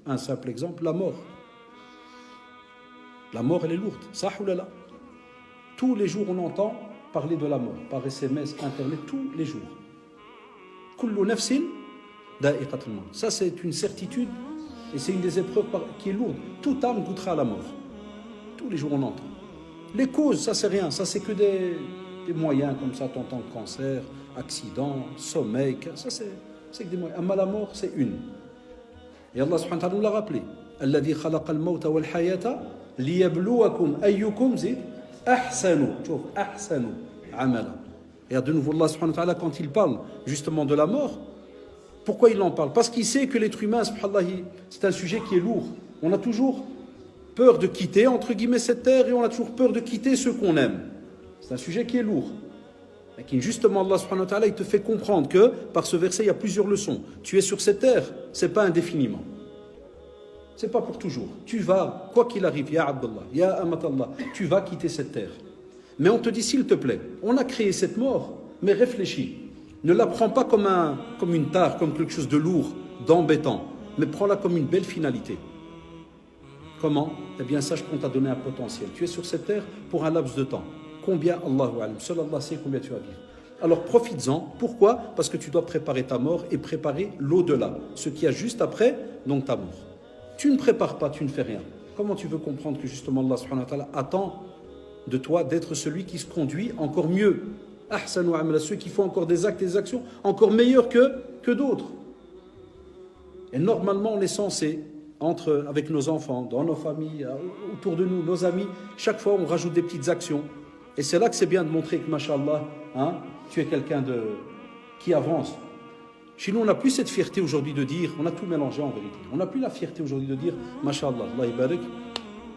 Un simple exemple, la mort. La mort, elle est lourde. Ça ou là. Tous les jours, on entend parler de la mort, par SMS, Internet, tous les jours. Kullu nafsin da'iqatul maut. Ça, c'est une certitude et c'est une des épreuves qui est lourde. Toute âme goûtera à la mort. Tous les jours, on entend. Les causes, ça, c'est rien. Ça, c'est que des moyens comme ça. T'entends cancer, accident, sommeil. Ça, c'est que des moyens. Mais la mort, c'est une. Et Allah subhanahu wa ta'ala nous l'a rappelé. Alladhi khalaqa al-mawta wal-hayata liyabluwakum ayyukum zid ahsanu. Tchouf, ahsanu amala. Et de nouveau, Allah subhanahu wa ta'ala, quand il parle justement de la mort, pourquoi il en parle? Parce qu'il sait que l'être humain, subhanallah, c'est un sujet qui est lourd. On a toujours peur de quitter, entre guillemets, cette terre, et on a toujours peur de quitter ceux qu'on aime. C'est un sujet qui est lourd. Et justement, Allah subhanahu wa ta'ala, il te fait comprendre que, par ce verset, il y a plusieurs leçons. Tu es sur cette terre, c'est pas indéfiniment. C'est pas pour toujours. Tu vas, quoi qu'il arrive, ya Abdullah, ya Amatallah, tu vas quitter cette terre. Mais on te dit, s'il te plaît, on a créé cette mort, mais réfléchis. Ne la prends pas comme une tare, comme quelque chose de lourd, d'embêtant, mais prends-la comme une belle finalité. Comment? Eh bien, sache qu'on t'a donné un potentiel. Tu es sur cette terre pour un laps de temps. Combien, Allahu alam, seul Allah sait combien tu vas vivre. Alors profites-en. Pourquoi? Parce que tu dois préparer ta mort et préparer l'au-delà, ce qu'il y a juste après, donc ta mort. Tu ne prépares pas, tu ne fais rien. Comment tu veux comprendre que justement Allah subhanahu wa ta'ala attend de toi d'être celui qui se conduit encore mieux? Ahsanu amala, ceux qui font encore des actes, des actions encore meilleurs que d'autres. Et normalement, on est censé, avec nos enfants, dans nos familles, autour de nous, nos amis, chaque fois on rajoute des petites actions. Et c'est là que c'est bien de montrer que, mashallah, tu es quelqu'un qui avance. Chez nous, on n'a plus cette fierté aujourd'hui de dire, on a tout mélangé en vérité. On n'a plus la fierté aujourd'hui de dire, mashallah, Allah ibarak,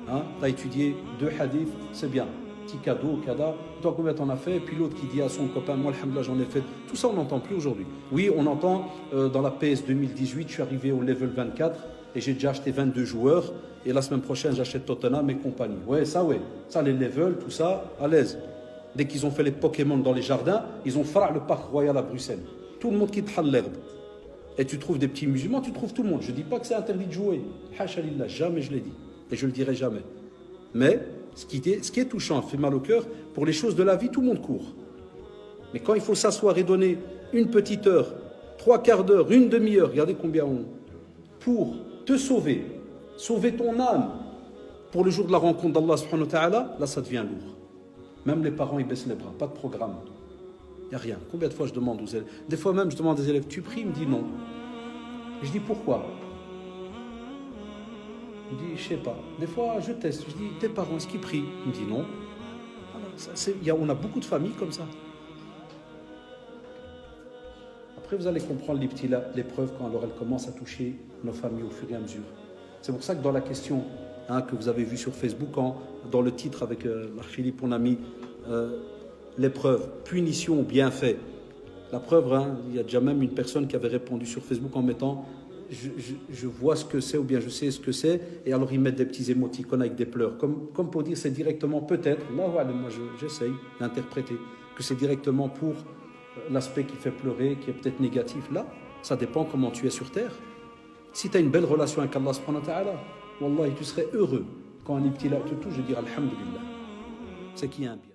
tu as étudié 2 hadiths, c'est bien. Petit cadeau, kada, toi combien t'en as fait? Et puis l'autre qui dit à son copain, moi alhamdoulilah j'en ai fait. Tout ça on n'entend plus aujourd'hui. Oui, on entend dans la PS 2018, je suis arrivé au level 24 et j'ai déjà acheté 22 joueurs et la semaine prochaine j'achète Tottenham et compagnie. Ouais, ça les levels, tout ça, à l'aise. Dès qu'ils ont fait les Pokémon dans les jardins, ils ont fait le parc royal à Bruxelles. Tout le monde quitte l'herbe. Et tu trouves des petits musulmans, tu trouves tout le monde. Je ne dis pas que c'est interdit de jouer. Hasha lillah, jamais je l'ai dit. Et je ne le dirai jamais. Mais ce qui est touchant, fait mal au cœur, pour les choses de la vie, tout le monde court. Mais quand il faut s'asseoir et donner une petite heure, 3/4 d'heure, une demi-heure, regardez combien pour te sauver, sauver ton âme, pour le jour de la rencontre d'Allah subhanahu wa ta'ala, là ça devient lourd. Même les parents, ils baissent les bras, pas de programme. Il n'y a rien. Combien de fois je demande aux élèves? Des fois même, je demande aux élèves, tu pries? Il me dit non. Et je dis pourquoi? Il me dit, je sais pas. Des fois, je teste. Je dis, tes parents, est-ce qu'ils prient? Il me dit non. Alors, on a beaucoup de familles comme ça. Après, vous allez comprendre l'épreuve quand alors elle commence à toucher nos familles au fur et à mesure. C'est pour ça que dans la question que vous avez vue sur Facebook, dans le titre avec Philippe, on a mis l'épreuve, punition ou bienfait. La preuve, il y a déjà même une personne qui avait répondu sur Facebook en mettant je vois ce que c'est ou bien je sais ce que c'est, et alors ils mettent des petits émoticônes avec des pleurs, comme pour dire c'est directement peut-être, là voilà, moi j'essaye d'interpréter que c'est directement pour l'aspect qui fait pleurer, qui est peut-être négatif. Là, ça dépend comment tu es sur terre. Si tu as une belle relation avec Allah subhanahu wa ta'ala, wallahi tu serais heureux quand un petit là te touche, je dirais alhamdulillah, c'est qu'il y a un bien.